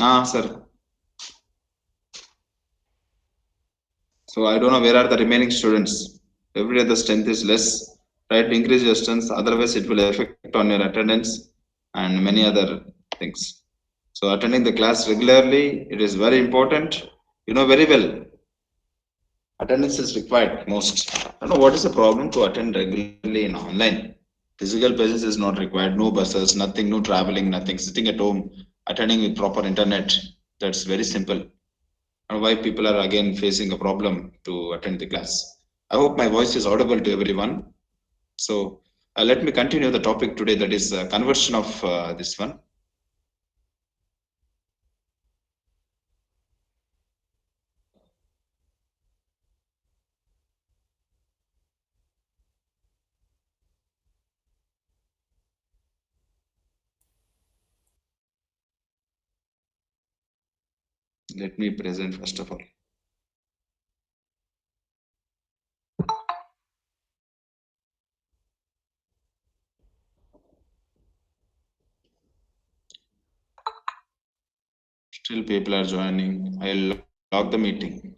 Sir. So I don't know where are the remaining students. Every day the strength is less. Try to increase your strength, otherwise it will affect on your attendance and many other things. So attending the class regularly, it is very important. You know very well, attendance is required most. I don't know what is the problem to attend regularly in online. Physical presence is not required. No buses, nothing, no traveling, nothing. Sitting at home, attending with proper internet. That's very simple. And why people are again facing a problem to attend the class. I hope my voice is audible to everyone. So let me continue the topic today, that is conversion of this one. Let me present first of all. Still people are joining. I'll log the meeting.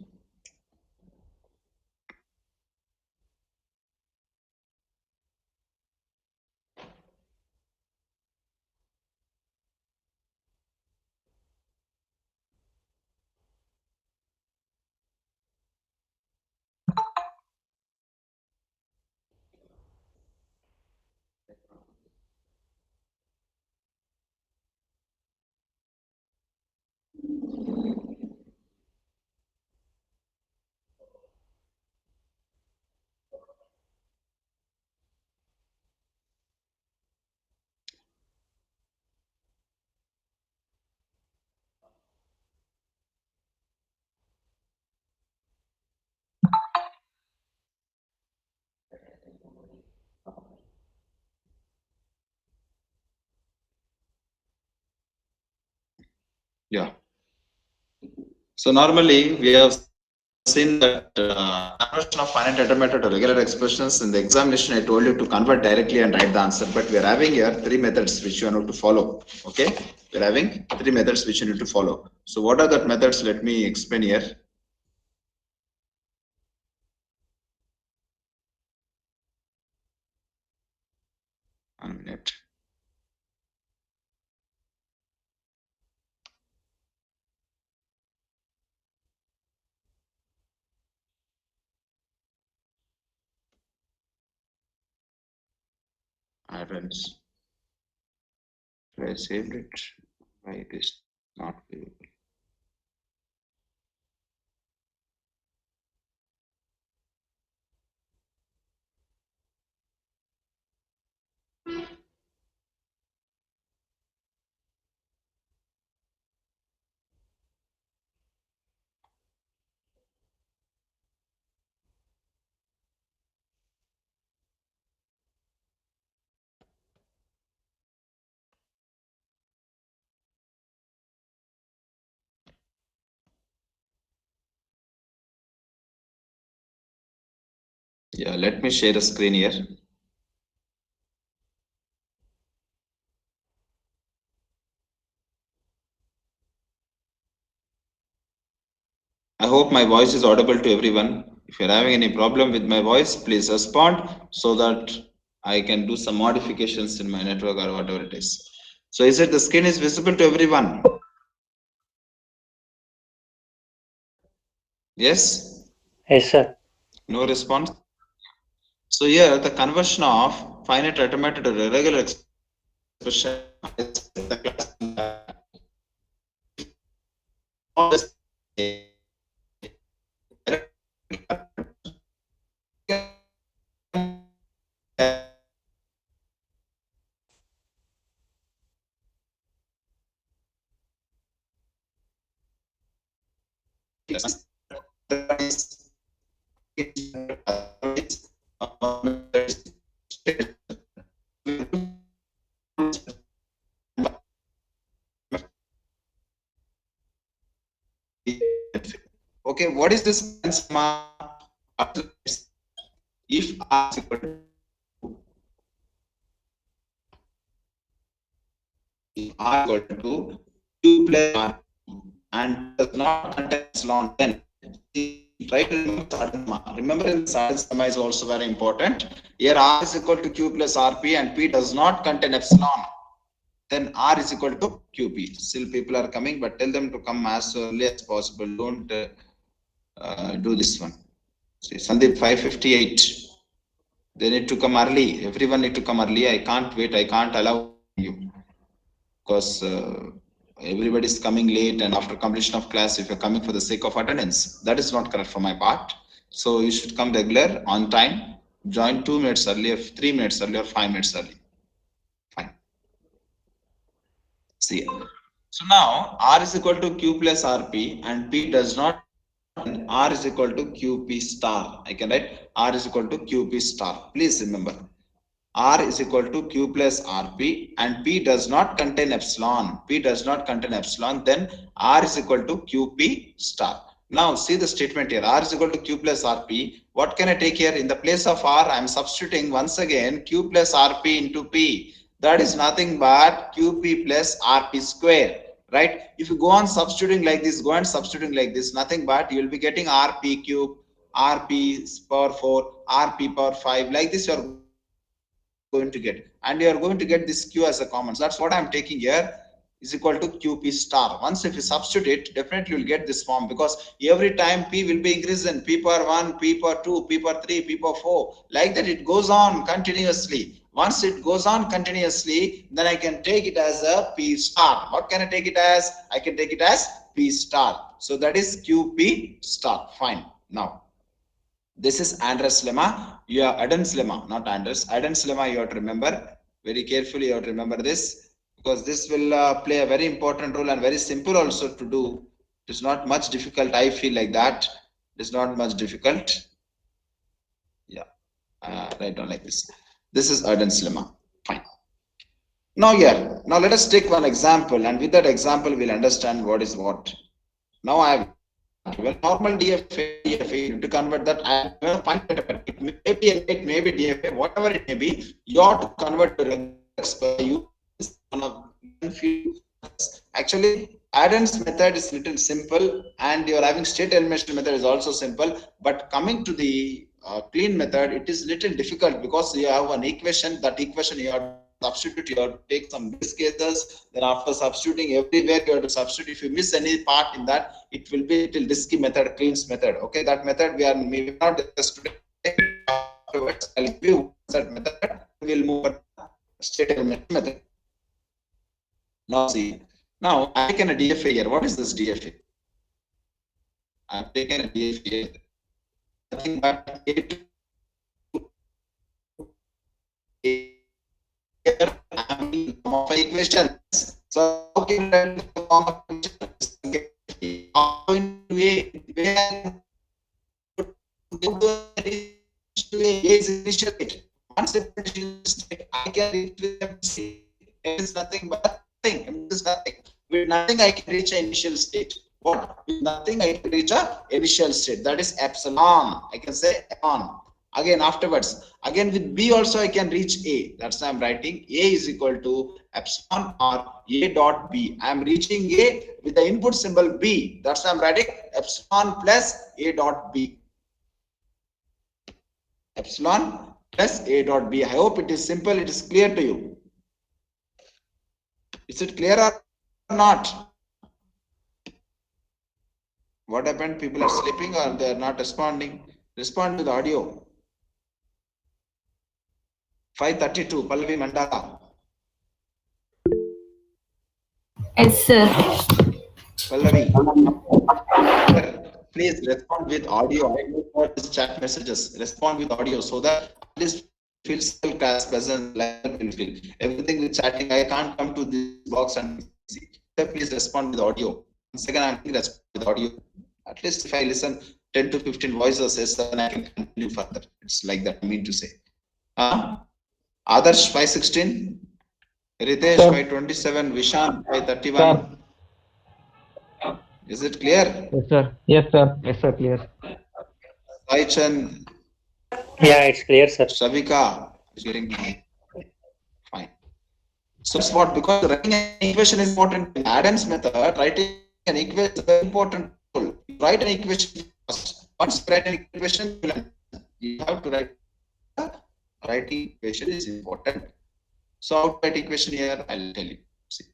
Yeah. So normally we have seen that conversion of finite automated to regular expressions in the examination. I told you to convert directly and write the answer, but we are having here three methods which you need to follow. Okay, we are having three methods which you need to follow. So what are the methods? Let me explain here. 1 minute. I haven't. I saved it. Why it is not visible? Yeah, let me share a screen here. I hope my voice is audible to everyone. If you're having any problem with my voice, please respond so that I can do some modifications in my network or whatever it is. So is it the screen is visible to everyone? Yes? Yes, sir. No response? So here the conversion of finite automated to regular expression is the class. Okay, what is this if r is equal to if r equal to 2 plus r, and does not contain epsilon, then try to remember in Sardis lemma is also very important. Here R is equal to Q plus RP and P does not contain epsilon. Then R is equal to QP. Still people are coming, but tell them to come as early as possible. Don't do this one. See, Sandeep 5:58. They need to come early. Everyone need to come early. I can't wait. I can't allow you because everybody is coming late, and after completion of class, if you're coming for the sake of attendance, that is not correct for my part. So you should come regular, on time, join 2 minutes early, or 3 minutes early, or 5 minutes early. Fine. See. So now R is equal to Q plus RP and P does not. R is equal to QP star. I can write R is equal to QP star. Please remember. R is equal to Q plus RP and P does not contain epsilon. P does not contain epsilon. Then R is equal to QP star. Now see the statement here. R is equal to Q plus RP. What can I take here? In the place of R, I am substituting once again Q plus RP into P. That is nothing but QP plus RP square. Right? If you go on substituting like this, nothing but you will be getting RP cube, RP power 4, RP power 5. Like this, you are going to get, and you are going to get this Q as a common. So that's what I'm taking here is equal to QP star. Once if you substitute it, definitely you will get this form because every time P will be increasing. P power 1, P power 2, P power 3, P power 4. Like that, it goes on continuously. Once it goes on continuously, then I can take it as a P star. What can I take it as? I can take it as P star. So that is QP star. Fine. Now, this is Andrews lemma. Yeah, Adam's lemma, not Andrews. Adam's lemma you have to remember. Very carefully you have to remember this because this will play a very important role and very simple also to do. It's not much difficult. I feel like that. It's not much difficult. Yeah, write down like this. This is Adam's lemma. Fine. Now here, now let us take one example, and with that example, we'll understand what is what. Now I have given normal DFA to convert that. I will find it may be DFA, whatever it may be. You have to convert to actually. Adam's method is little simple, and you are having state elimination method is also simple. But coming to the clean method, it is little difficult because you have an equation. That equation you have to substitute. You have to take some base cases. Then after substituting everywhere, you have to substitute. If you miss any part in that, it will be a little risky method, cleans method. Okay, that method we are maybe not discussed today. Afterwards, I'll give you that method. We will move to state elimination method. Now see. Now I've taken a DFA here. What is this DFA? I've taken a DFA here. Nothing but here I'm in form of equations. So how can I form of equations? Initial state. Once initial state, I can reach with it is nothing but thing. It is nothing. With nothing, I can reach an initial state. What? With nothing, I can reach an initial state. That is epsilon. I can say epsilon. Again, afterwards, again with B also, I can reach A. That's why I'm writing A is equal to epsilon or A dot B. I'm reaching A with the input symbol B. That's why I'm writing epsilon plus A dot B. Epsilon plus A dot B. I hope it is simple. It is clear to you. Is it clear or not? What happened? People are sleeping or they are not responding? Respond to the audio. 5:32, Pallavi Mandala. Yes, sir. Pallavi, please respond with audio. I don't want these chat messages. Respond with audio so that at least feel class present level will feel. Everything with chatting, I can't come to this box and see. Please respond with audio. Second, I'm going to respond with audio. At least if I listen 10 to 15 voices, then I can continue further. It's like that I mean to say. Adarsh 5:16, Ritesh 5:27, Vishan 5:31. Is it clear? Yes, sir. Yes, sir. Yes, sir. Clear. Saichan. Yeah, it's clear, sir. Shavika is getting fine. So it's what, because writing an equation is important in Adam's method, writing an equation, very important rule. You write an equation first. Once you write an equation, you have to write the writing equation is important. So how to write equation here, I'll tell you. See.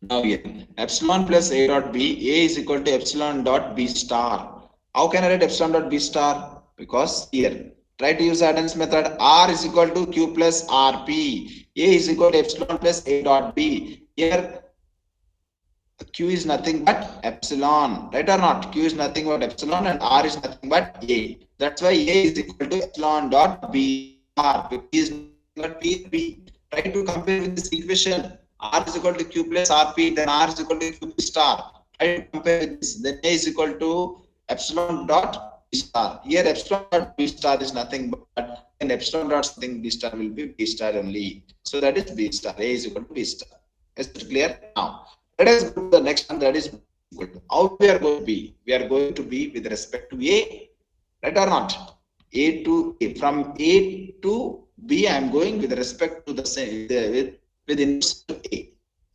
Now here, epsilon plus A dot B, A is equal to epsilon dot B star. How can I write epsilon dot B star? Because here, try to use Adam's method. R is equal to Q plus RP. A is equal to epsilon plus A dot B. Here, Q is nothing but epsilon, right or not? Q is nothing but epsilon and R is nothing but A. That's why A is equal to epsilon dot B R. B is not B. Try to compare with this equation. R is equal to Q plus RP, then R is equal to Q star. Try to compare with this. Then A is equal to epsilon dot B star. Here epsilon dot B star is nothing but and epsilon dot something B star will be B star only. So that is B star. A is equal to B star. Is it clear? Now let us go to the next one, that is good. How we are going to be? We are going to be with respect to A, right or not? A to A. From A to B, I am going with respect to the same with inputs to A.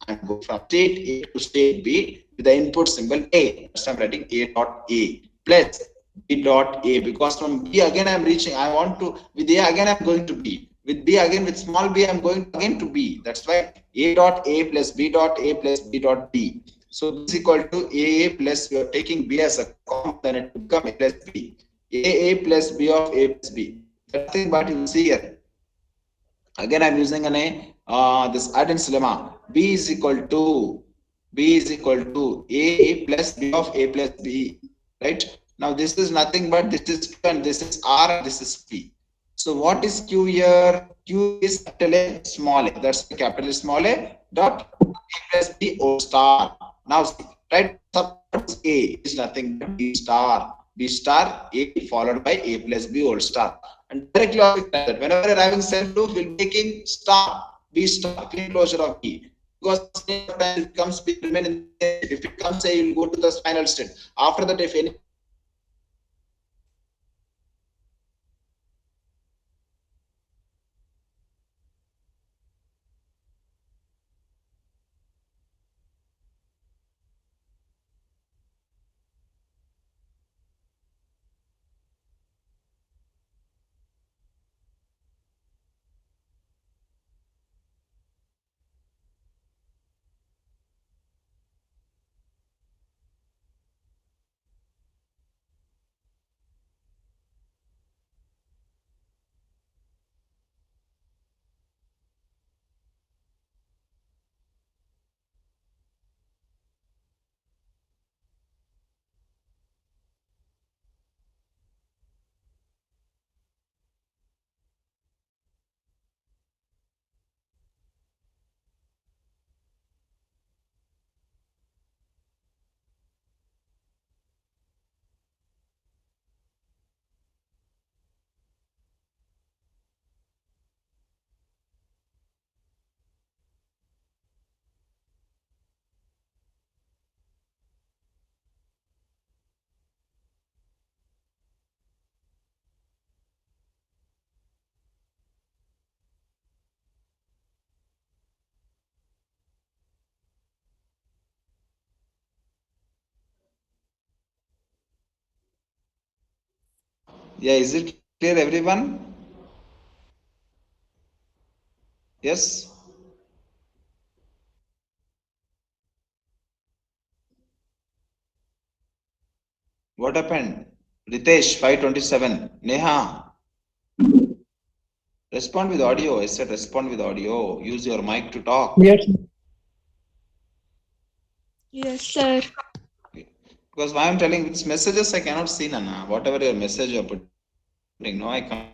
I am going from state A to state B with the input symbol A. So I am writing A dot A plus B dot A, because from B again I am reaching. I want to with A again I am going to B. With B again, with small b, I'm going again to B. That's why A dot A plus B dot A plus B dot B. So this is equal to A plus, we are taking B as a comp, then it will become A plus B. A plus B of A plus B. Nothing but you see here. Again, I'm using an this Arden's lemma. B is equal to A plus B of A plus B. Right? Now this is nothing but this is Q and this is R and this is P. So what is Q here? Q is capital A small a. That's capital small a dot A plus B whole star. Now right, suppose A is nothing but B star. B star A followed by A plus B whole star. And directly that whenever you're having self loop, we'll be taking star B star clean closure of B. Because sometimes it comes B remain in, if it comes A, you'll go to the final state. After that, if any yeah, is it clear everyone? Yes. What happened? Ritesh 527. Neha, respond with audio. I said respond with audio. Use your mic to talk. Yes. Yes, sir. Because why I'm telling these messages I cannot see, Nana. Whatever your message you're putting, no, I can't.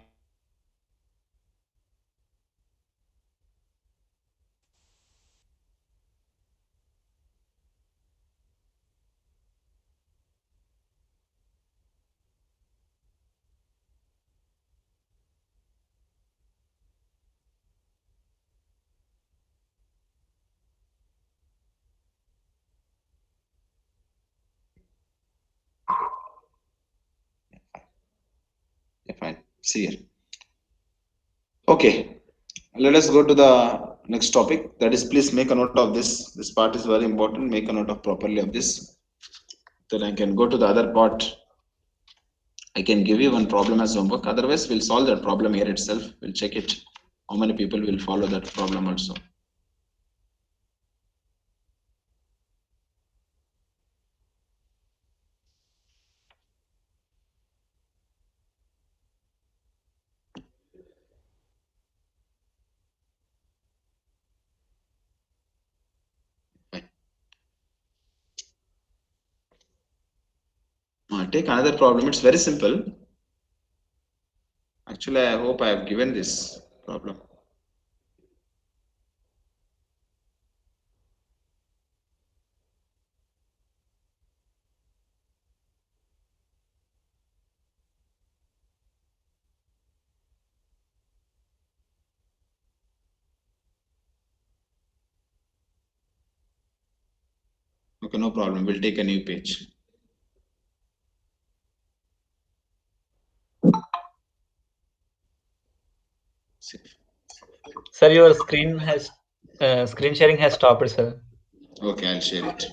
Yeah, fine. See here. Okay. Let us go to the next topic, that is, please make a note of this. This part is very important. Make a note of properly of this. Then I can go to the other part. I can give you one problem as homework. Otherwise, we'll solve that problem here itself. We'll check it. How many people will follow that problem also? Fine. Take another problem. It's very simple. Actually, I hope I have given this problem. Okay, no problem. We'll take a new page. Sir, your screen sharing has stopped, sir. Okay, I'll share it.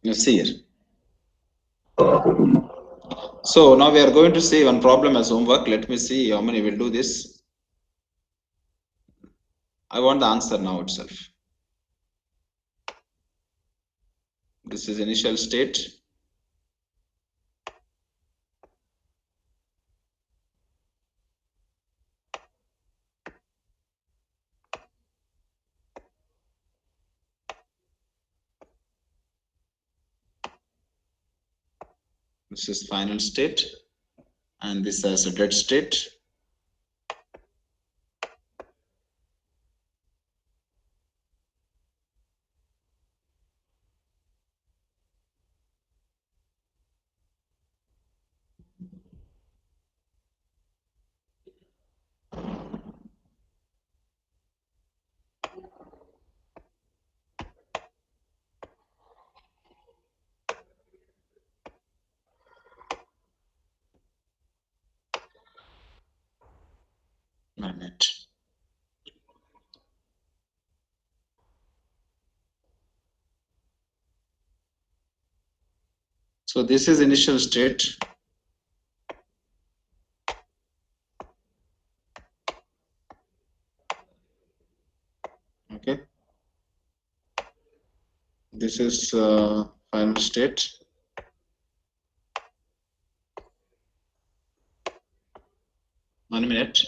You see here. So now we are going to see one problem as homework. Let me see how many will do this. I want the answer now itself. This is initial state. This is final state, and this is a dead state. Minute. So this is initial state. Okay. This is final state. One minute.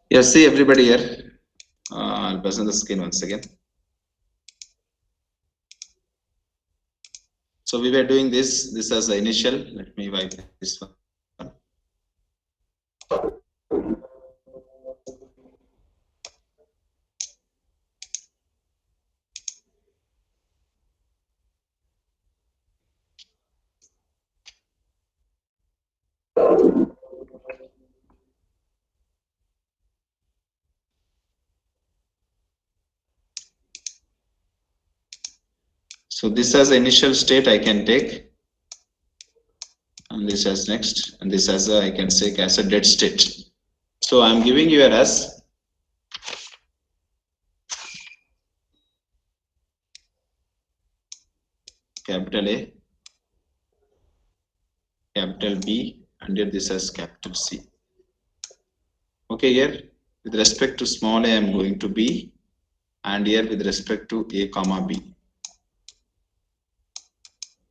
Yes, see everybody here. I'll present the screen once again. So we were doing this as the initial. Let me wipe this one. So this as initial state I can take, and this as next, and this as I can say as a dead state. So I'm giving you as capital A, capital B, and here this as capital C. Okay, here with respect to small a I'm going to B, and here with respect to A comma B.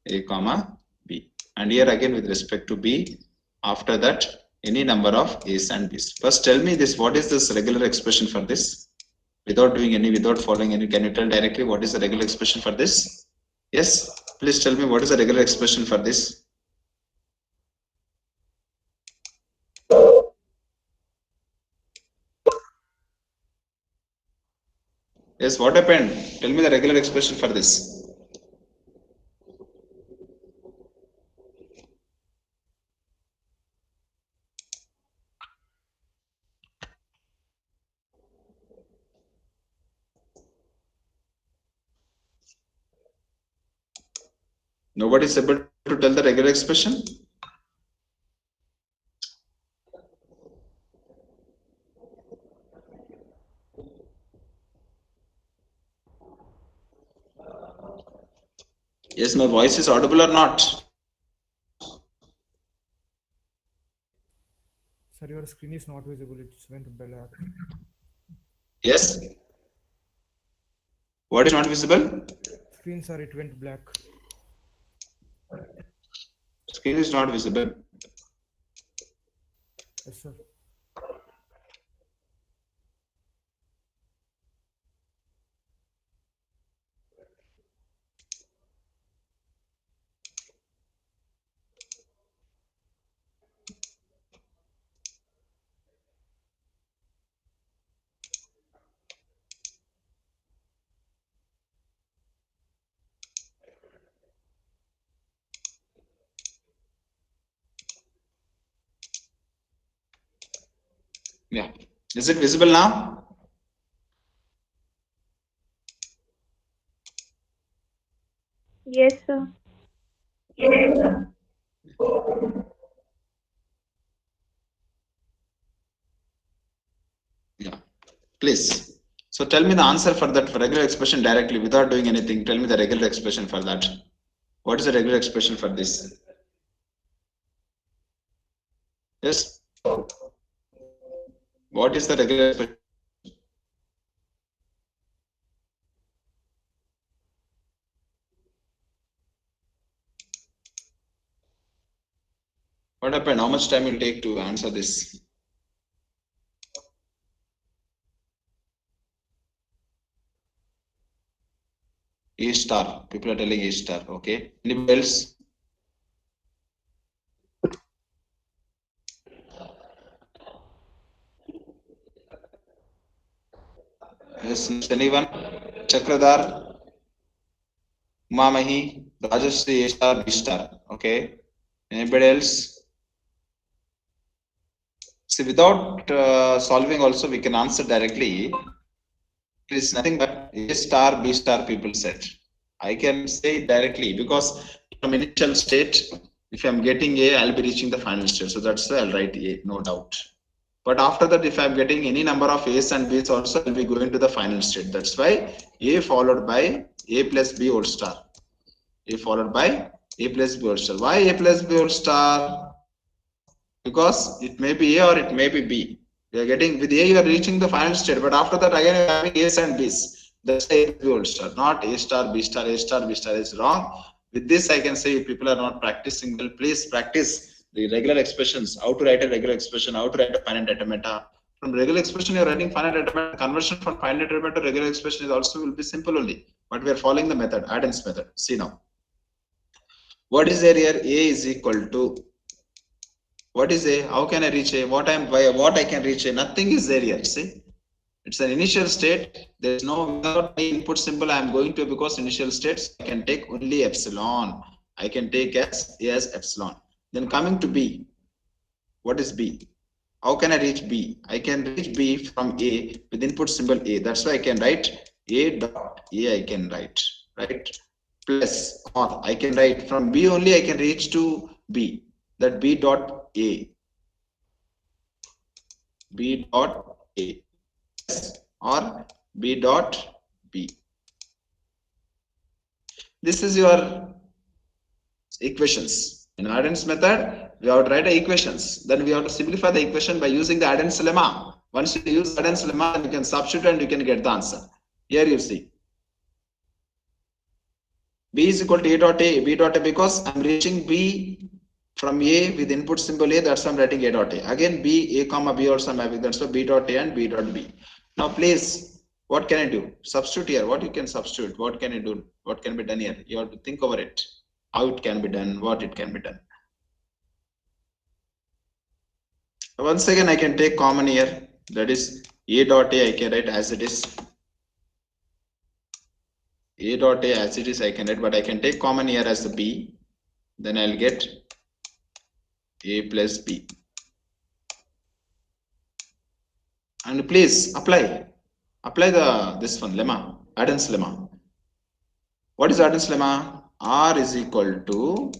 A comma B, and here again with respect to B, after that any number of A's and B's. First tell me this, what is this regular expression for this? Without following any, can you tell directly what is the regular expression for this? Yes, please tell me what is the regular expression for this? Yes, what happened? Tell me the regular expression for this. Nobody is able to tell the regular expression? Yes, my voice is audible or not? Sir, your screen is not visible. It's went black. Yes. What is not visible? Screen, sir, it went black. Screen is not visible. Yes, sir. Yeah. Is it visible now? Yes, sir. Yeah. Please. So tell me the answer for that regular expression directly without doing anything. Tell me the regular expression for that. What is the regular expression for this? Yes. What is the regular expression? What happened? How much time will take to answer this? A star. People are telling A star. Okay. Anybody else? Yes, anyone? Chakradar, Umamahi, Rajashri, A star, B star. Okay. Anybody else? See, without solving also we can answer directly. It is nothing but A star, B star people said. I can say it directly because from initial state, if I'm getting A, I'll be reaching the final state. So that's why I'll write A, no doubt. But after that, if I'm getting any number of A's and B's also, I'll be going to the final state. That's why A followed by A plus B whole star. A followed by A plus B whole star. Why A plus B whole star? Because it may be A or it may be B. You are getting with A, you are reaching the final state. But after that, again, you are having A's and B's. That's A plus B whole star. Not A star, B star, A star, B star is wrong. With this, I can say if people are not practicing well, please practice the regular expressions, how to write a regular expression, how to write a finite automata, From regular expression, you're writing finite element. Conversion from finite element to regular expression is also will be simple only. But we are following the method, Adams method. See now. What is there here? A is equal to. What is A? How can I reach A? What I can reach A? Nothing is there here. See, it's an initial state. There is no without any input symbol. I am going to because initial states I can take only epsilon. I can take as epsilon. Then coming to B. What is B? How can I reach B? I can reach B from A with input symbol A. That's why I can write A dot A. I can write right plus or I can write from B only. I can reach to B. That B dot A. B dot A or B dot B. This is your equations. In Adams method, we have to write the equations. Then we have to simplify the equation by using the Adams lemma. Once you use Adams lemma, you can substitute and you can get the answer. Here you see. B is equal to A dot A, B dot A, because I'm reaching B from A with input symbol A, that's why I'm writing A dot A. Again, B, A comma B also I'm having, that's why B dot A and B dot B. Now please, what can I do? Substitute here. What you can substitute? What can I do? What can be done here? You have to think over it. How it can be done, what it can be done. Once again, I can take common here. That is A dot A, I can write as it is. A dot A as it is, I can write, but I can take common here as the B. Then I'll get A plus B. And please apply this one lemma, Adams lemma. What is Adams lemma? R is equal to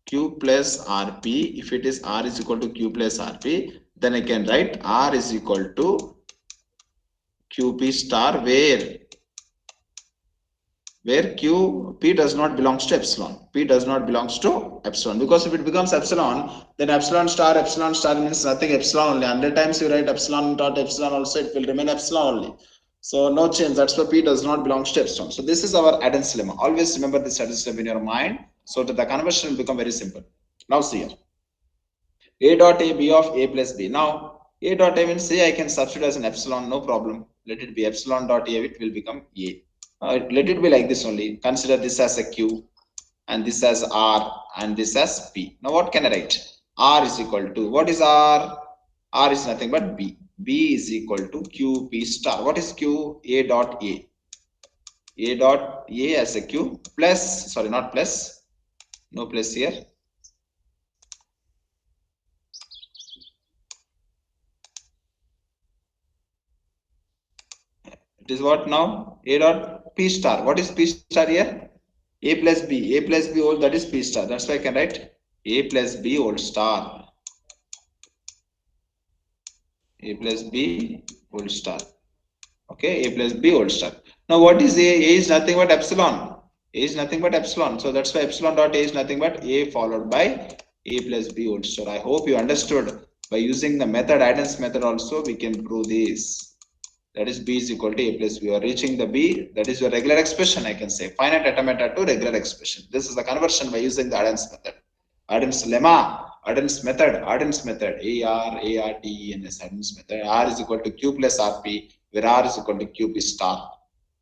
Q plus RP. If it is R is equal to Q plus RP, then I can write R is equal to QP star where P does not belongs to epsilon. P does not belongs to epsilon, because if it becomes epsilon, then epsilon star means nothing, epsilon only. 100 times you write epsilon dot epsilon also, it will remain epsilon only. So no change. That's why P does not belong to epsilon. So this is our Adams lemma. Always remember this Adams lemma in your mind, so that the conversion will become very simple. Now see here. A dot A, B of A plus B. Now A dot A means A, I can substitute as an epsilon, no problem. Let it be epsilon dot A, it will become A. Let it be like this only. Consider this as a Q and this as R and this as P. Now what can I write? R is equal to, what is R? R is nothing but B. B is equal to QP star. What is Q? A dot A. A dot A as a Q plus, sorry, not plus, no plus here. It is what now? A dot P star. What is P star here? A plus B. A plus B whole, that is P star. That's why I can write A plus B whole star. A plus B whole star. Okay, A plus B whole star. Now what is A? A is nothing but epsilon. A is nothing but epsilon. So that's why epsilon dot A is nothing but A followed by A plus B whole star. I hope you understood. By using the method, Adams method also, we can prove this. That is B is equal to A plus B. You are reaching the B. That is your regular expression, I can say. Finite automata to regular expression. This is the conversion by using the Adams method. Adams lemma. Adams method, Adams method, AR, ARTENS, Adams method. R is equal to Q plus RP, where R is equal to QP star.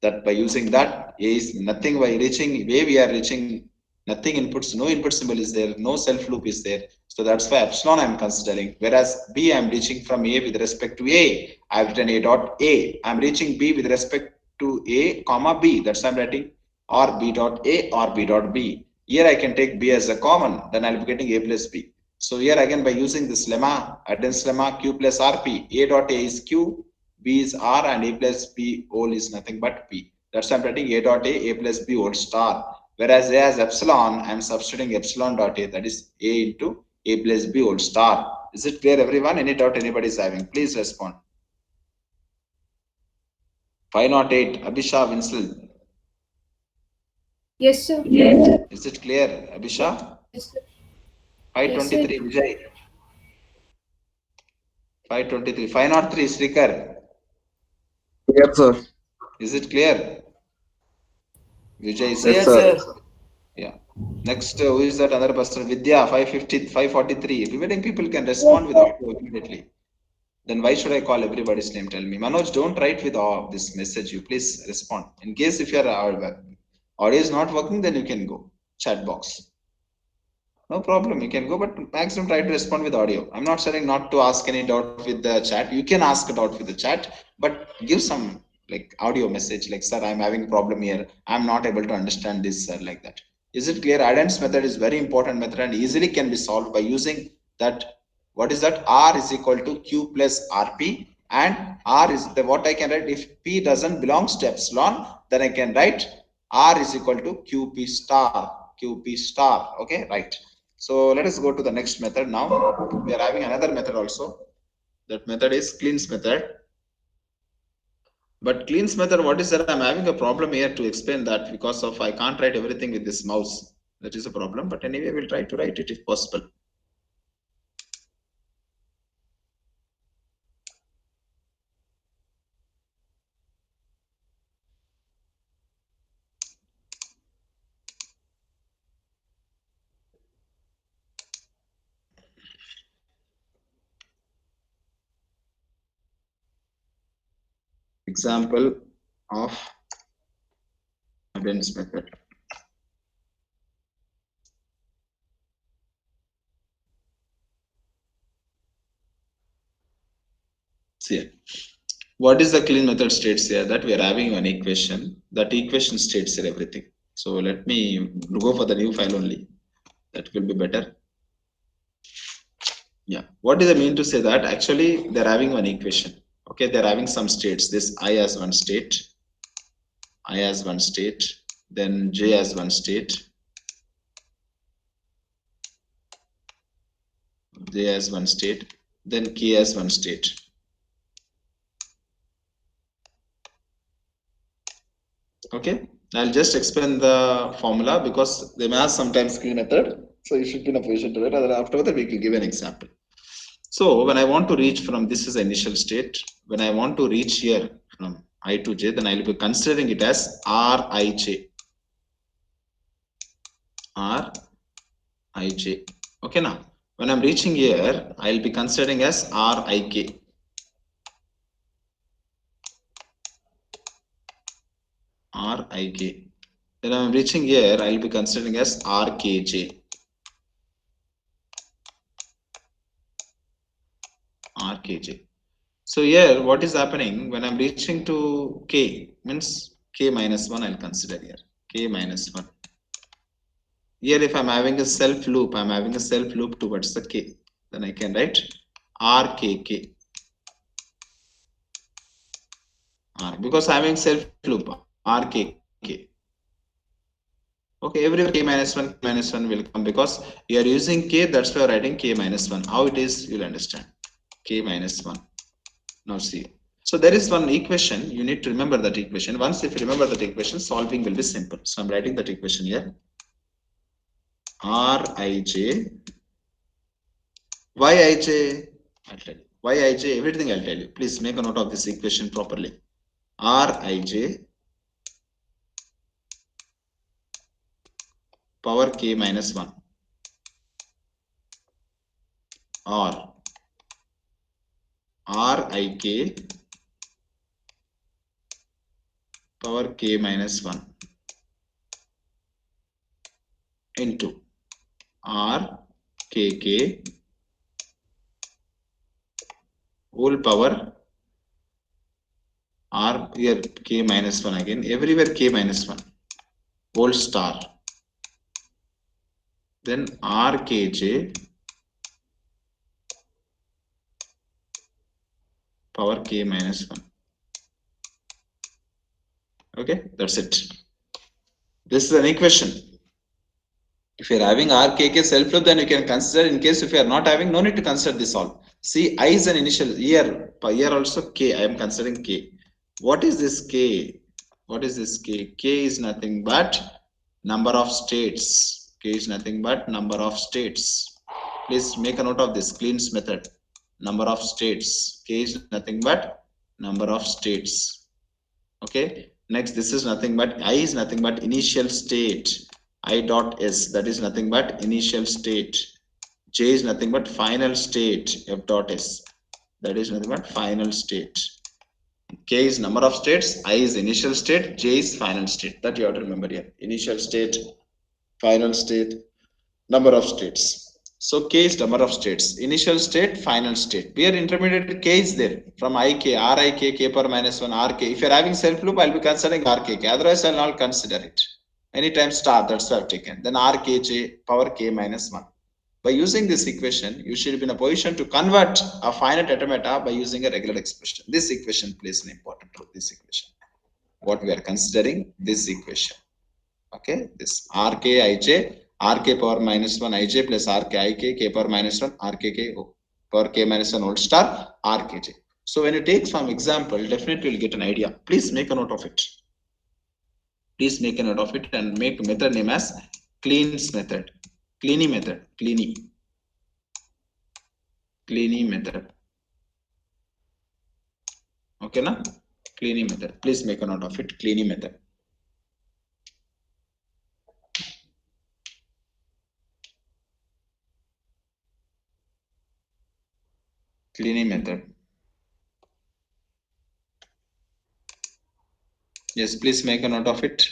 That by using that, A is nothing. By reaching A, we are reaching nothing inputs, no input symbol is there, no self loop is there. So that's why epsilon I am considering. Whereas B, I am reaching from A with respect to A. I have written A dot A. I am reaching B with respect to A, comma B. That's why I am writing or B dot A or B dot B. Here I can take B as a common, then I will be getting A plus B. So here again by using this lemma, Adams lemma, Q plus RP, A dot A is Q, B is R, and A plus B whole is nothing but P. That's why I'm writing A dot A plus B whole star. Whereas A as epsilon, I'm substituting epsilon dot A, that is A into A plus B whole star. Is it clear, everyone? Any doubt anybody is having? Please respond. 508, Abhisha Winsel. Yes, sir. Is it clear, Abhisha? Yes, sir. 523, Vijay. 523. 503, Srikar. Yes, sir. Is it clear? Vijay says. Yes, sir. Yeah. Next, who is that other person? Vidya, 550, 543. Remaining people can respond without immediately. then why should I call everybody's name? Tell me. Manoj, don't write with all this message. You please respond. In case if your audio is not working, then you can go chat box. No problem. You can go, but maximum try to respond with audio. I'm not saying not to ask any doubt with the chat. You can ask a doubt with the chat, but give some like audio message like, sir, I'm having a problem here. I'm not able to understand this, sir, like that. Is it clear? Adams method is very important method and easily can be solved by using that. What is that? R is equal to Q plus RP, and R is the what I can write. If P doesn't belongs to epsilon, then I can write R is equal to QP star. QP star. Okay, right. So let us go to the next method now. We are having another method also. That method is cleans method. But cleans method, what is that? I'm having a problem here to explain that because of I can't write everything with this mouse. That is a problem. But anyway, we'll try to write it if possible. Example of Adams method. See, what is the clean method states here? That we are having an equation. That equation states here everything. So let me go for the new file only. That will be better. Yeah. What does it mean to say that? Actually, they're having one equation. Okay, they're having some states. This I has one state, I has one state, then J has one state, J has one state, then K has one state. Okay, I'll just explain the formula because they may have sometimes clean method. So you should be in a position to write. After that, we can give an example. So when I want to reach from this is the initial state. When I want to reach here from I to J, then I'll be considering it as Rij. Rij. Okay, now when I'm reaching here, I'll be considering as Rik. Rik. Then I'm reaching here, I'll be considering as Rkj. Rkj. So here, what is happening when I'm reaching to K means K minus 1, I'll consider here K minus 1. Here, if I'm having a self loop, I'm having a self loop towards the K. Then I can write Rkk. Because I'm having self loop Rkk. Okay, everywhere K minus 1 will come because you are using K, that's why you're writing K minus 1. How it is, you'll understand. K minus 1. Now see. So there is one equation. You need to remember that equation. Once if you remember that equation, solving will be simple. So I'm writing that equation here. Rij. Why Ij? I'll tell you. Why Ij? Everything I'll tell you. Please make a note of this equation properly. Rij power K minus 1 or Rik power K minus 1 into Rkk whole power R here K minus 1 again, everywhere K minus 1 whole star, then Rkj power K minus 1. Okay, that's it. This is an equation. If you are having Rkk self loop, then you can consider. In case if you are not having, no need to consider this all. See, I is an initial here also K. I am considering K. What is this K? What is this K? K is nothing but number of states. K is nothing but number of states. Please make a note of this cleans method. Number of states. K is nothing but number of states. Okay. Next, this is nothing but I is nothing but initial state. I dot S, that is nothing but initial state. J is nothing but final state. F dot S. That is nothing but final state. K is number of states, I is initial state, J is final state. That you have to remember here. Initial state, final state, number of states. So K is number of states. Initial state, final state. Where intermediate K is there. From IK, RIK, K power minus 1, RK. If you are having self loop, I'll be considering RKK. Otherwise, I'll not consider it. Anytime star, that's what I've taken. Then RKJ power K minus 1. By using this equation, you should be in a position to convert a finite automata by using a regular expression. This equation plays an important role. This equation. What we are considering, this equation. Okay, this RKIJ, RK power minus 1 IJ plus RKIK, K power minus 1, RKK power K minus 1 whole star, RKJ. So when you take some example, definitely you'll get an idea. Please make a note of it. Please make a note of it and make a method name as Kleene method. Kleene method. Kleene method. Okay, na? Kleene method. Please make a note of it. Kleene method. Kleene method. Yes, please make a note of it.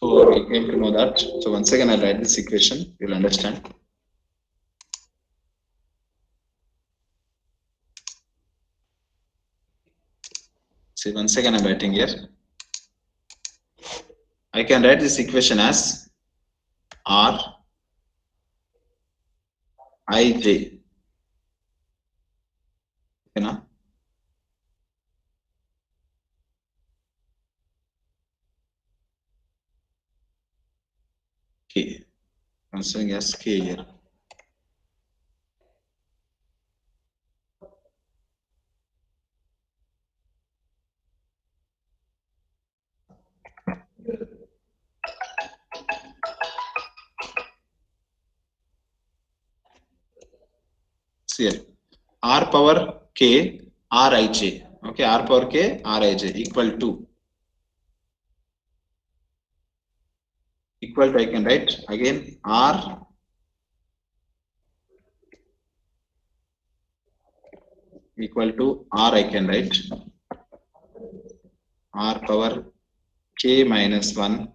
So we came to know that. So once again, I'll write this equation. You'll understand. See, once again, I'm writing here. I can write this equation as R IJ. You know? K. Considering as K here. See here. R power K Rij. Okay, R power K Rij equal to I can write again R equal to R I can write R power K minus 1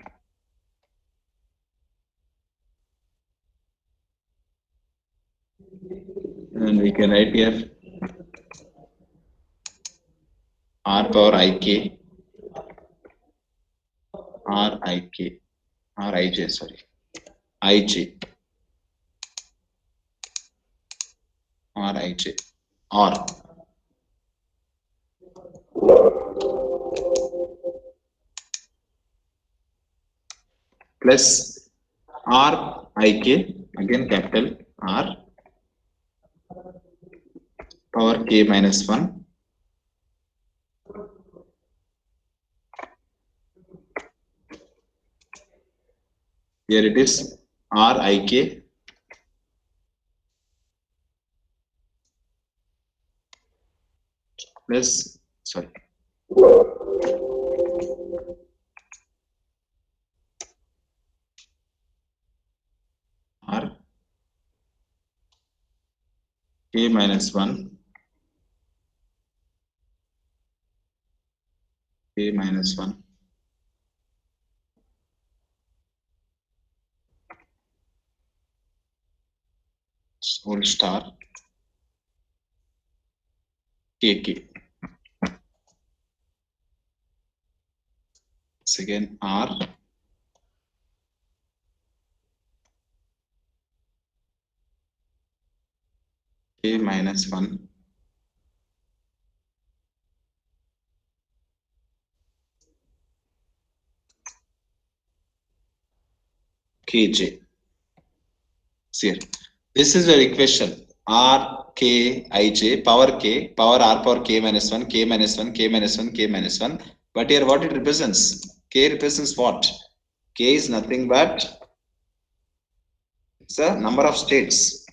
and we can write here R power IK Rij, sorry, IJ Rij or plus RIK, again capital R power K minus 1 here it is RIK plus, sorry, K minus 1. K minus 1. Whole star. KK. Again R. K minus 1. Kj. See here. This is your equation. R K Ij power K power R power K minus 1 K minus 1 K minus 1 K minus 1. But here what it represents? K represents what? K is nothing but it's a number of states.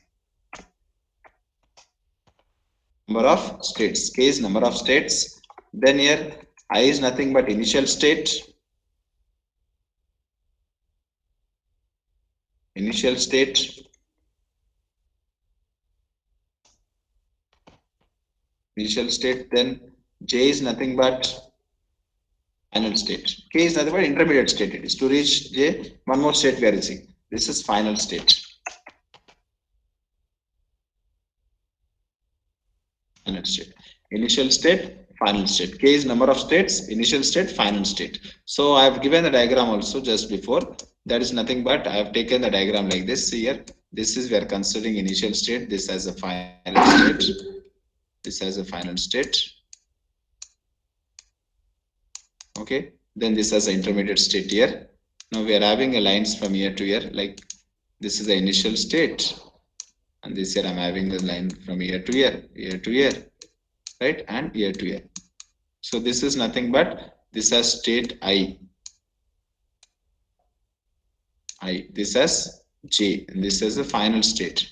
Number of states. K is number of states. Then here I is nothing but initial state. Initial state. Initial state. Then J is nothing but final state. K is nothing but intermediate state. It is to reach J. One more state we are reaching. This is final state. Final state. Initial state, final state. K is number of states, initial state, final state. So I have given the diagram also just before. That is nothing but I have taken the diagram like this. See here, this is we are considering initial state. This as a final state. This as a final state. Okay. Then this as an intermediate state here. Now we are having a lines from here to here. Like this is the initial state. And this here I'm having a line from here to here, right? And here to here. So this is nothing but this has state I. This has J, and this is the final state,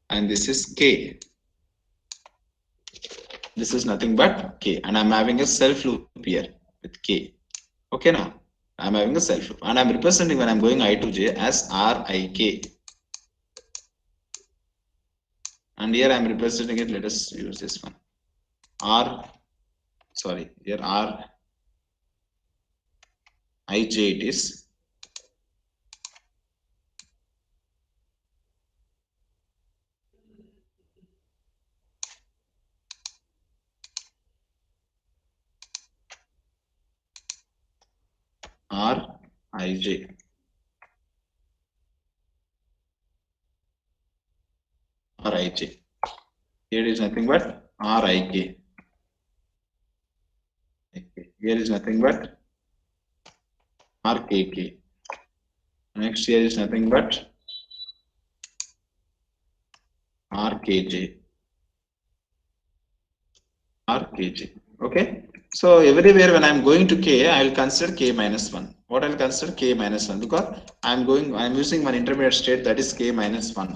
and this is K. This is nothing but K, and I'm having a self loop here with K. Okay, now I'm having a self loop, and I'm representing when I'm going I to J as Rik. And here I'm representing it. Let us use this one. Here R Ij it is. Rij. Rij. Here is nothing but Rik. Here is nothing but Rkk. Next here is nothing but Rkj. Rkj. Okay. So everywhere when I'm going to K, I will consider K minus 1. What I will consider K minus 1 because I'm using one intermediate state that is K minus 1.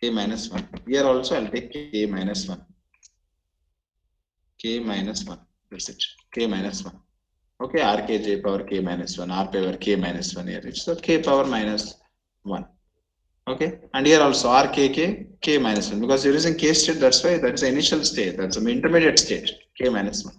K minus 1. Here also I'll take K minus 1. K minus 1. That's it. K minus 1. Okay, Rkj power K minus 1. R power K minus 1 here. It's so K power minus 1. Okay, and here also Rkk K minus 1 because you're using K state, that's why that's the initial state, that's an intermediate state, K minus 1.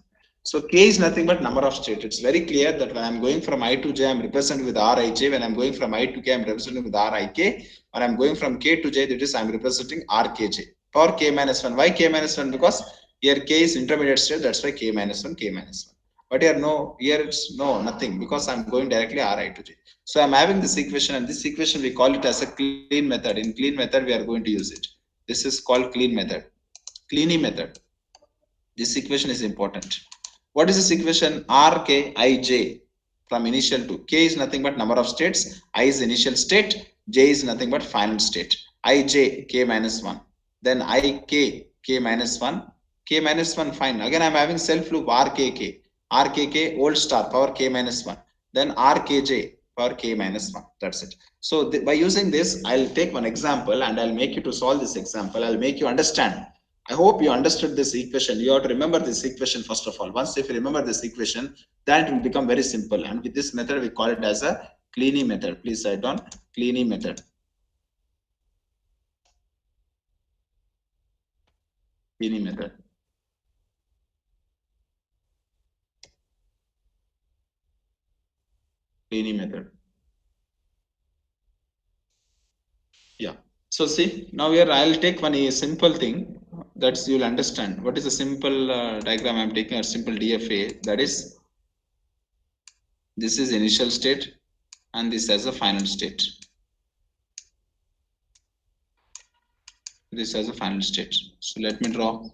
So K is nothing but number of states. It's very clear that when I'm going from I to J, I'm represented with Rij. When I'm going from I to K, I'm represented with Rik. When I'm going from K to J, that is I'm representing Rkj. Power K minus 1. Why K minus 1? Because here K is intermediate state, that's why K minus 1, K minus 1. But here no, here it's no, nothing because I'm going directly Ri to J. So I'm having this equation, and this equation we call it as a clean method. In clean method, we are going to use it. This is called clean method. Cleaning method. This equation is important. What is this equation? Rkij from initial to K is nothing but number of states. I is initial state. J is nothing but final state. Ij K minus 1. Then Ik K minus 1. K minus 1 fine. Again I'm having self loop Rkk. Rkk old star power K minus 1. Then Rkj power K minus 1. That's it. So by using this, I'll take one example and I'll make you to solve this example. I'll make you understand. I hope you understood this equation. You have to remember this equation first of all. Once if you remember this equation, then it will become very simple. And with this method, we call it as a cleaning method. Please write down cleaning method. Any method. Any method. Yeah. So see, now here I'll take one simple thing. That's you'll understand. What is a simple diagram I'm taking, a simple DFA? That is, this is initial state and this as a final state. This as a final state. So let me draw.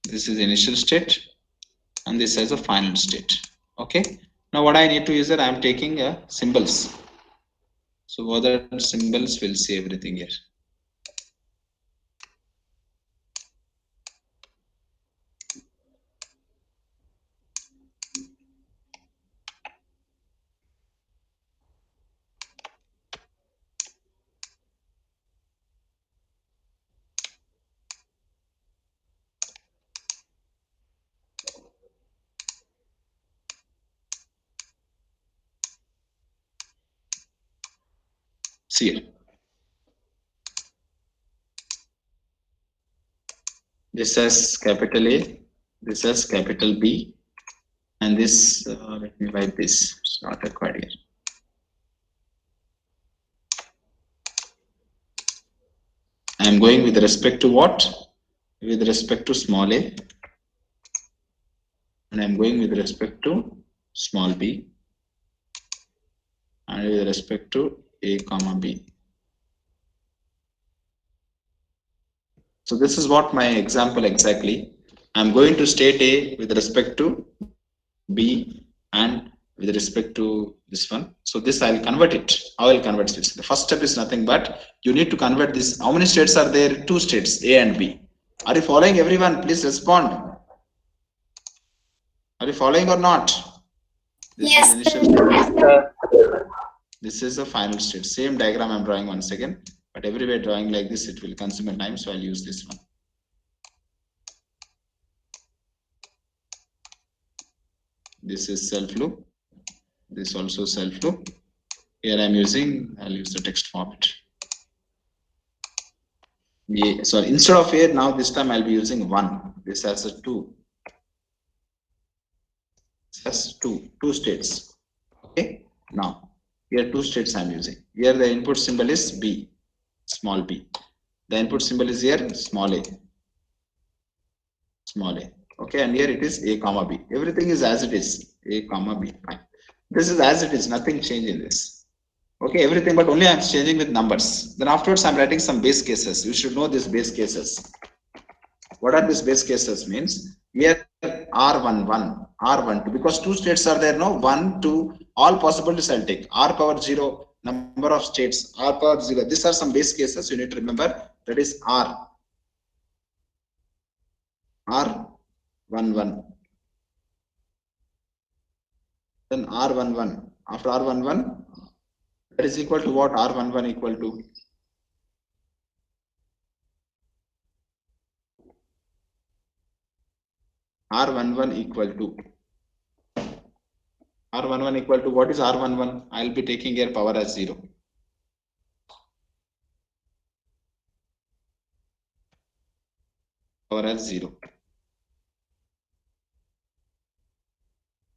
This is initial state and this as a final state. Okay. Now what I need to use that I am taking symbols. So what are symbols will see everything here. See here. This has capital A, this has capital B, and this, let me write this, it's not required here. I am going with respect to what? With respect to small a, and I am going with respect to small b, and with respect to a comma b. So this is what my example exactly. I'm going to state A with respect to B and with respect to this one. So this I'll convert it. I will convert it. The first step is nothing but you need to convert this. How many states are there? 2 states, A and B. Are you following everyone? Please respond. Are you following or not? This Yes. is initial state. Sir. This is the final state. Same diagram I'm drawing once again. But everywhere drawing like this, it will consume time, so I'll use this one. This is self loop. This also self loop. Here I'm using, I'll use the text format. Yeah, so instead of here, now this time I'll be using 1. This has a 2. This has two states. Okay, now here 2 states I'm using. Here the input symbol is B. Small b. The input symbol is here small a. Small a. Okay, and here it is a comma b. Everything is as it is. A comma b. Fine. This is as it is. Nothing changed in this. Okay, everything, but only I'm changing with numbers. Then afterwards I'm writing some base cases. You should know these base cases. What are these base cases means? Here R11, R12, because 2 states are there. No, 1, 2, all possibilities I'll take. R power 0. Number of states, R power 0. These are some base cases you need to remember. That is R. R11. Then R11. After R11, that is equal to what? R11 equal to? R11 equal to? R11 equal to what is R11? I'll be taking here power as 0. Power as 0.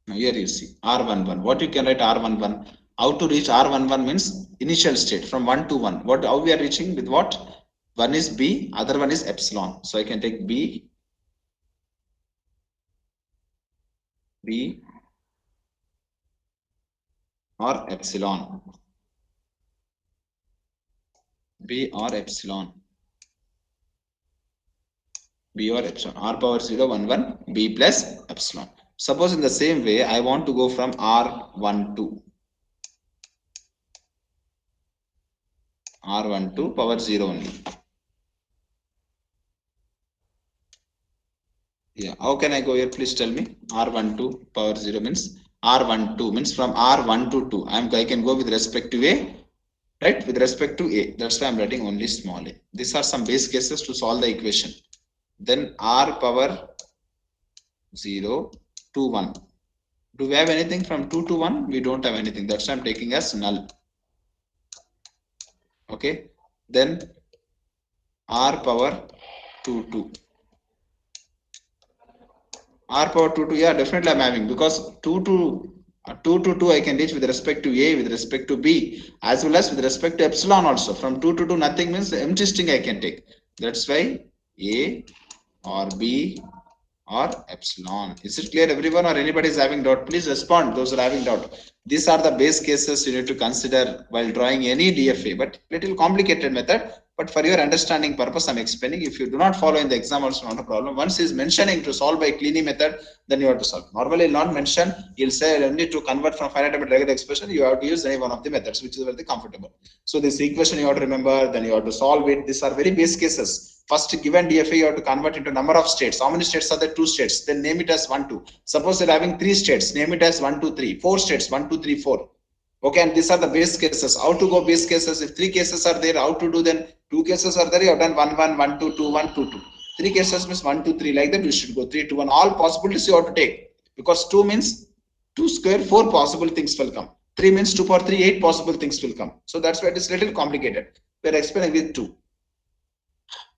Now here you see R11. What you can write R11? How to reach R11 means initial state from 1 to 1. What? How we are reaching with what? One is B, other one is epsilon. So I can take B or epsilon. B or epsilon. B or epsilon. R power 0, 1, 1, B plus epsilon. Suppose in the same way, I want to go from R12. R12 power 0 only. Yeah, how can I go here? Please tell me. R12 power 0 means R12 means from R1 to 2. I can go with respect to A, right? With respect to A. That's why I'm writing only small a. These are some base cases to solve the equation. Then R power 0 2, 1. Do we have anything from 2 to 1? We don't have anything. That's why I'm taking as null. Okay. Then r power 2, 2. R power 2 to, yeah, definitely I'm having, because 2 to 2 I can reach with respect to A, with respect to B, as well as with respect to epsilon also. From 2 to 2 nothing means the empty string I can take. That's why A or B or epsilon. Is it clear everyone, or anybody is having doubt? Please respond, those are having doubt. These are the base cases you need to consider while drawing any DFA, but little complicated method. But for your understanding purpose, I'm explaining. If you do not follow in the exam, also not a problem. Once he's mentioning to solve by Kleene method, then you have to solve. Normally, he'll not mention. He'll say only to convert from finite element regular expression, you have to use any one of the methods, which is very comfortable. So this equation you have to remember, then you have to solve it. These are very base cases. First, given DFA, you have to convert into number of states. How many states are there? 2 states. Then name it as 1, 2. Suppose you're having 3 states. Name it as 1, 2, 3. 4 states. 1, 2, 3, 4. Okay, and these are the base cases. How to go base cases? If 3 cases are there, how to do then? 2 cases are there. You have done 1, 1, 1, 2, 2, 1, 2, 2. 3 cases means 1, 2, 3. Like that, you should go 3, 2, 1. All possibilities you have to take. Because 2 means 2 square, 4 possible things will come. 3 means 2 power 3, 8 possible things will come. So that's why it is little complicated. We're explaining with 2.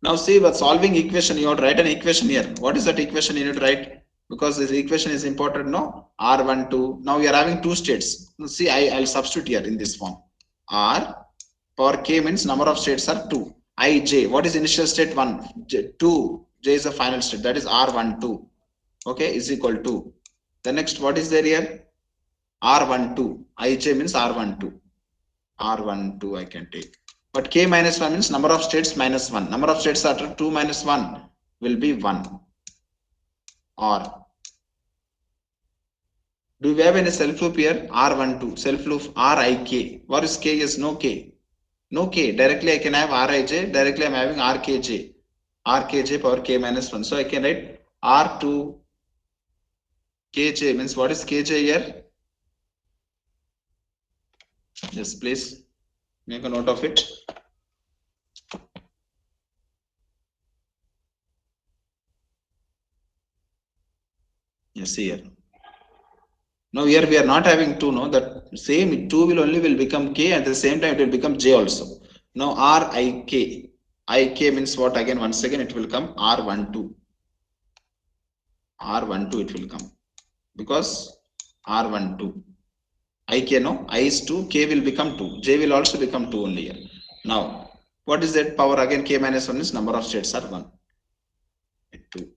Now see, with solving equation, you have to write an equation here. What is that equation you need to write? Because this equation is important, no? R1, 2. Now we are having 2 states. See, I'll substitute here in this form. R power k means number of states are 2. I, j. What is initial state? 1. 2. J is the final state. That is R1, 2. Okay, is equal to. The next, what is there here? R1, 2. I, j means R1, 2. R1, 2 I can take. But k minus 1 means number of states minus 1. Number of states after 2 minus 1 will be 1. Or do we have any self loop here? R12, self loop Rik. What is k? Is no k. No k. Directly I can have Rij. Directly I'm having Rkj. Rkj power k minus 1. So I can write R2 kj means what is kj here? Yes, please make a note of it. Yes, here. Now here we are not having 2, no? That same 2 will only will become k, at the same time it will become j also. Now Rik. Ik means what? Again, once again it will come R12. R12 it will come. Because R12. Ik, no? I is 2, k will become 2. J will also become 2 only here. Now, what is that power? Again, k minus 1 is number of states are 1. 2.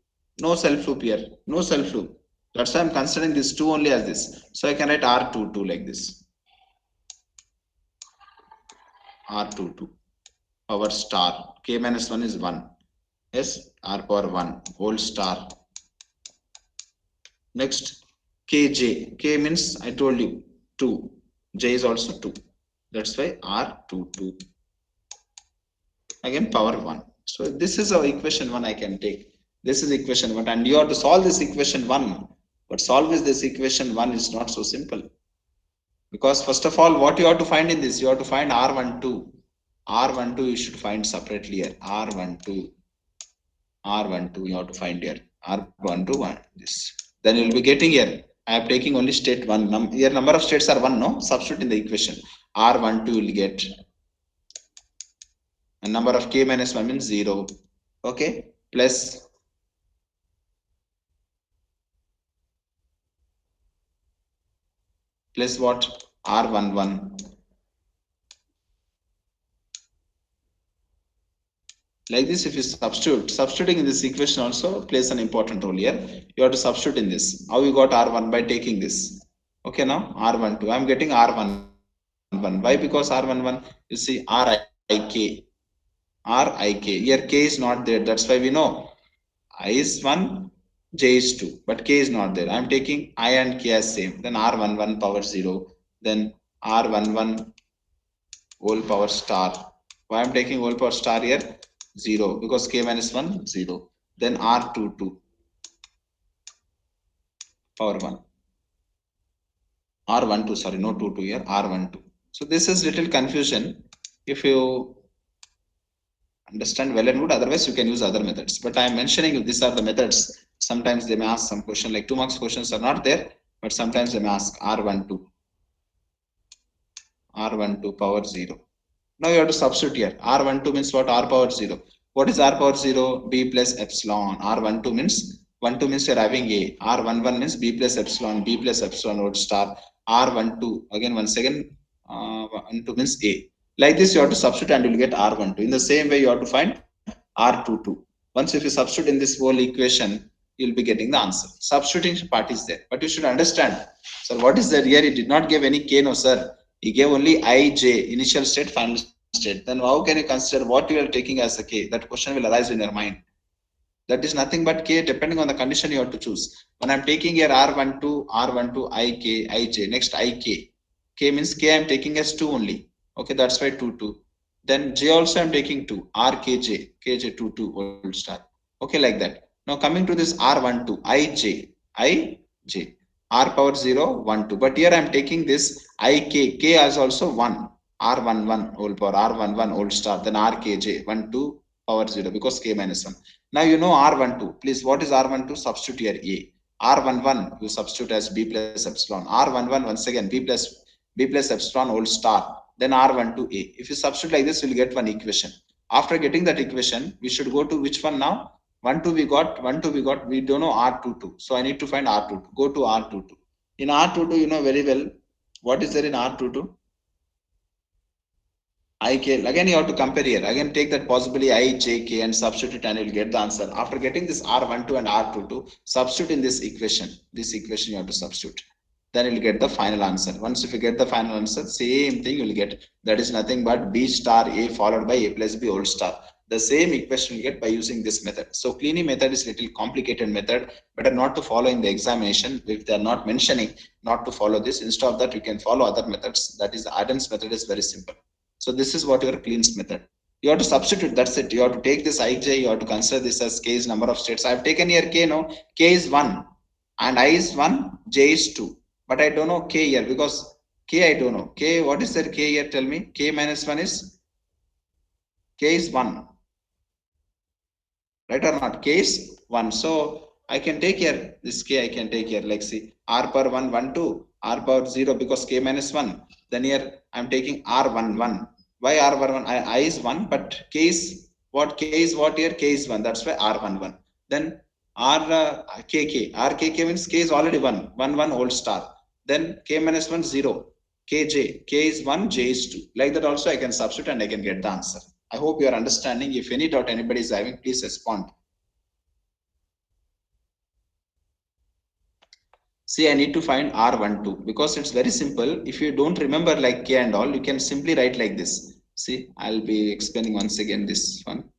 No self loop here. No self loop. That's why I'm considering this 2 only as this. So I can write R22 like this. R22 power star. K minus 1 is 1. Yes, R power 1 whole star. Next, Kj. K means I told you 2. J is also 2. That's why R22. Again, power 1. So this is our equation 1 I can take. This is equation 1. And you have to solve this equation 1. But solve this equation 1 is not so simple. Because first of all, what you have to find in this? You have to find R12. R12 you should find separately here. R12. R12 you have to find here. R12 1. This. Then you will be getting here. I am taking only state 1. Here number of states are 1, no? Substitute in the equation. R12 will get. A number of k minus 1 means 0. Okay. Plus. Plus what? R11. Like this, if you substituting in this equation also plays an important role here. You have to substitute in this. How you got R1? By taking this. Okay, now R12. I'm getting R11. Why? Because R11, you see Rik. Rik. Here k is not there. That's why we know I is 1, j is 2. But k is not there. I'm taking I and k as same. Then R11 power 0. Then R11 whole power star. Why I'm taking whole power star here? 0. Because k minus 1, 0. Then R22 power 1. R12, sorry, no 22 here. R12. So this is little confusion. If you understand well and good, otherwise you can use other methods. But I am mentioning you, these are the methods. sometimes they may ask some question like 2 marks questions are not there, but sometimes they may ask R12 power 0. Now you have to substitute here. R12 means what? R power 0. What is R power 0? B plus epsilon. R12 means 12 means you're having A. R11 means B plus epsilon whole star. R12 again once again 12 means A. Like this you have to substitute and you'll get R12. In the same way you have to find R22. Once if you substitute in this whole equation, you'll be getting the answer. Substituting part is there, but you should understand. So what is there here? He did not give any K, no sir. He gave only I, J, initial state, final state. Then how can you consider what you are taking as a K? That question will arise in your mind. That is nothing but K, depending on the condition you have to choose. When I'm taking here R12, IK, IJ, next IK. K means K I'm taking as 2 only. Okay, that's why 2. Then J also I'm taking 2, RKJ, KJ 2 whole star. Okay, like that. Now coming to this R12, IJ, R power 0, 1, 2. But here I'm taking this IK, K as also 1, R11 whole power, R11 whole star, then RKJ, 1, 2 power 0 because K minus 1. Now you know R12. Please, what is R12? Substitute here A. R11 you substitute as B plus epsilon. R11 once again B plus epsilon whole star. Then R12 A. If you substitute like this, you'll get one equation. After getting that equation, we should go to which one now? 1, 2 we got, we don't know R22. So I need to find R22. Go to R22. In R22, you know very well, what is there in R22? IK. Again, you have to compare here. Again, take that possibly I, J, K and substitute and you'll get the answer. After getting this R12 and R22, substitute in this equation. This equation you have to substitute. Then you'll get the final answer. Once if you get the final answer, same thing you'll get. That is nothing but B star A followed by A plus B whole star. The same equation you get by using this method. So Kleene method is little complicated method. Better not to follow in the examination. If they are not mentioning, not to follow this. Instead of that, you can follow other methods. That is Adam's method is very simple. So this is what your Kleene's method. You have to substitute. That's it. You have to take this IJ. You have to consider this as K is number of states. I have taken here K. No, K is 1 and I is 1. J is 2. But I don't know K here because K I don't know. K, what is there K here? Tell me. K minus 1 is K is 1. Right or not? K is 1. So I can take here this K. I can take here. Like see R power 1, 1, 2. R power 0 because K minus 1. Then here I'm taking R11. Why R11? I is 1, but K is what? K is what here? K is 1. That's why R11. Then RKK. RKK means K is already 1. 1, 1 whole star. Then K minus 1, 0. KJ. K is 1, J is 2. Like that also I can substitute and I can get the answer. I hope you are understanding. If any doubt anybody is having, please respond. See, I need to find R12 because it's very simple. If you don't remember like K and all, you can simply write like this. See, I'll be explaining once again this one.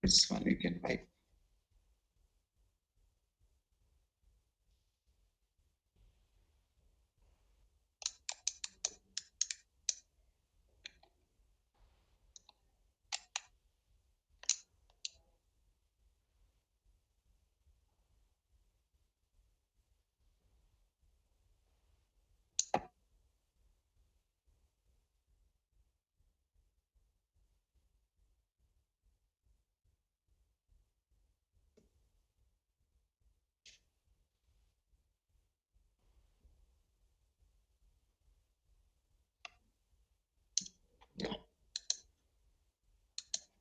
This one you can write.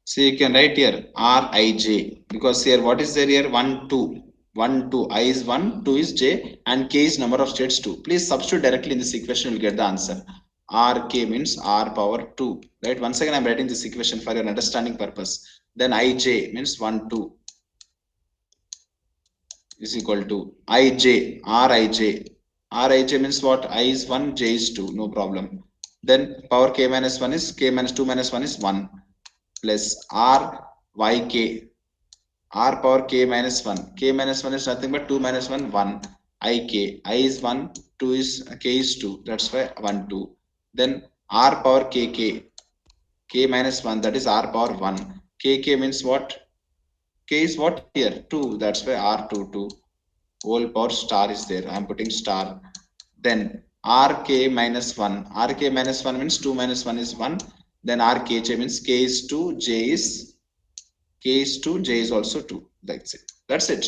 So you can write here Rij because here what is there here 1, 2. 1, 2. I is 1, 2 is J and K is number of states 2. Please substitute directly in this equation, you'll get the answer. Rk means R power 2. Right? Once again, I'm writing this equation for your understanding purpose. Then Ij means 1, 2 is equal to Ij, Rij. Rij means what? I is 1, J is 2. No problem. Then power K minus 1 is K minus 2 minus 1 is 1. Plus Ryk, R power K minus 1. K minus 1 is nothing but 2 minus 1, 1. Ik, I is 1, 2 is, K is 2. That's why 1, 2. Then R power Kk, K minus 1, that is R power 1. Kk means what? K is what here? 2. That's why R2, 2. Whole power star is there. I'm putting star. Then Rk minus 1. Rk minus 1 means 2 minus 1 is 1. Then Rkj means k is 2, j is also 2. That's it. That's it.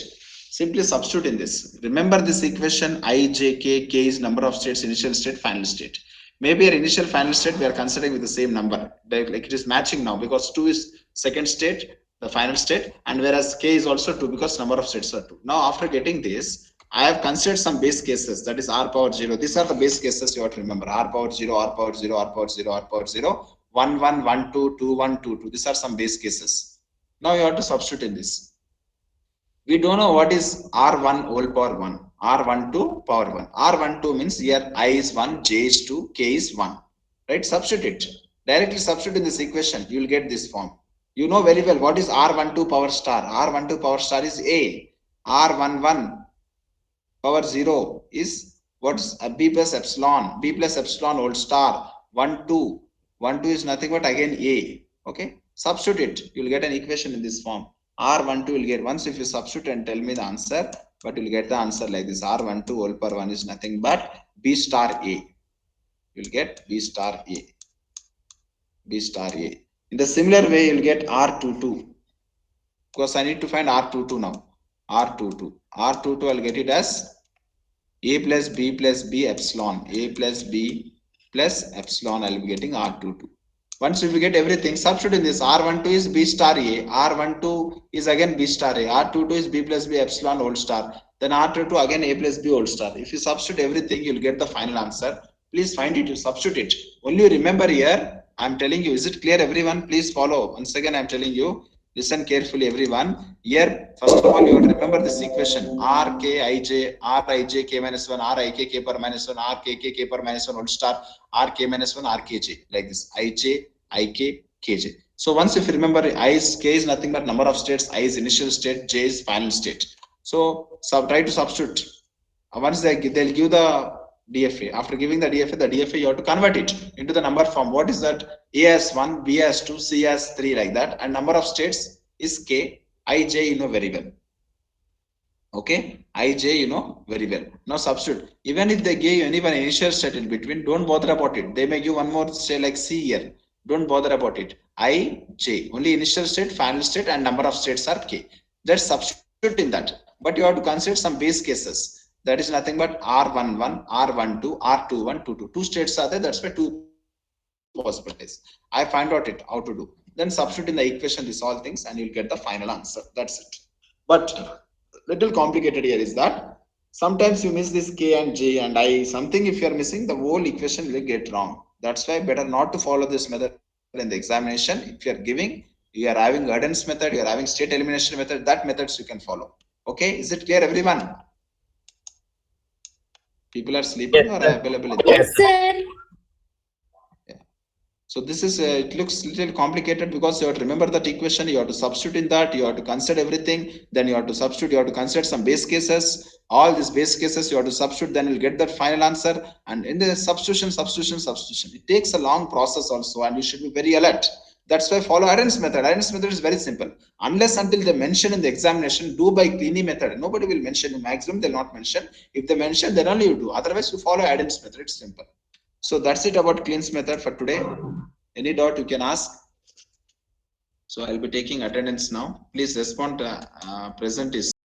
Simply substitute in this. Remember this equation I, j, k is number of states, initial state, final state. Maybe our initial final state we are considering with the same number. Like it is matching now because 2 is second state, the final state, and whereas k is also 2 because number of states are 2. Now after getting this, I have considered some base cases, that is r power 0. These are the base cases you have to remember. R power 0, R power 0, R power 0, R power 0, 1, 1, 1, 2, 2, 1, 2, 2. These are some base cases. Now you have to substitute in this. We don't know what is R1 whole power 1, R12 power 1. R12 means here I is 1, J is 2, K is 1. Right? Substitute it. Directly substitute in this equation. You will get this form. You know very well what is R12 power star. R12 power star is A. R11 power 0 is what's B plus epsilon. B plus epsilon whole star. 1, 2. 1, 2 is nothing but again A. Okay? Substitute it. You will get an equation in this form. R12 will get, once if you substitute and tell me the answer, but you will get the answer like this. R12 whole power 1 is nothing but B star A. You will get B star A. B star A. In the similar way, you will get R22. Because I need to find R22 now. R22. R22, I will get it as A plus B epsilon. A plus B plus epsilon, I will be getting R22. Once you get everything, substitute in this. R12 is B star A. R12 is again B star A. R22 is B plus B epsilon whole star. Then R22 again A plus B whole star. If you substitute everything, you'll get the final answer. Please find it, you substitute it. Only remember here, I'm telling you, is it clear everyone? Please follow. Once again, I'm telling you, listen carefully everyone. Here, first of all, you have to remember this equation. R, K, I, J, R, I, J, K minus 1, R, I, K, K power minus 1, R, K, K, K power minus 1 whole star, R, K minus 1, R, K, J. Like this. I, J, I, K, K, J. So once if you remember, I is, K is nothing but number of states, I is initial state, J is final state. So try to substitute. Once they'll give the DFA. After giving the DFA, you have to convert it into the number form. What is that? A as 1, B as 2, C as 3 like that. And number of states is K. I, J, you know very well. Okay, I, J, you know very well. Now substitute. Even if they give you any one initial state in between, don't bother about it. They may give one more say like C here. Don't bother about it. I, J. Only initial state, final state, and number of states are K. Just substitute in that. But you have to consider some base cases. That is nothing but R11, R12, R21, 22. Two states are there. That's why two possibilities. I find out it how to do. Then substitute in the equation these all things, and you'll get the final answer. That's it. But little complicated here is that sometimes you miss this K and J and I. Something if you are missing, the whole equation will get wrong. That's why better not to follow this method in the examination. If you are giving, you are having Gordon's method, you are having state elimination method, that methods you can follow. Okay, is it clear everyone? People are sleeping or available in Yes, sir. Yeah. So this is it looks little complicated because you have to remember that equation, you have to substitute in that, you have to consider everything, then you have to substitute, you have to consider some base cases, all these base cases you have to substitute, then you'll get that final answer. And in the substitution, it takes a long process also, and you should be very alert. That's why follow Arendt's method. Arendt's method is very simple. Unless until they mention in the examination, do by Kleene method. Nobody will mention. In maximum, they'll not mention. If they mention, then only you do. Otherwise, you follow Arendt's method. It's simple. So that's it about Kleene's method for today. Any doubt you can ask. So I'll be taking attendance now. Please respond. Present is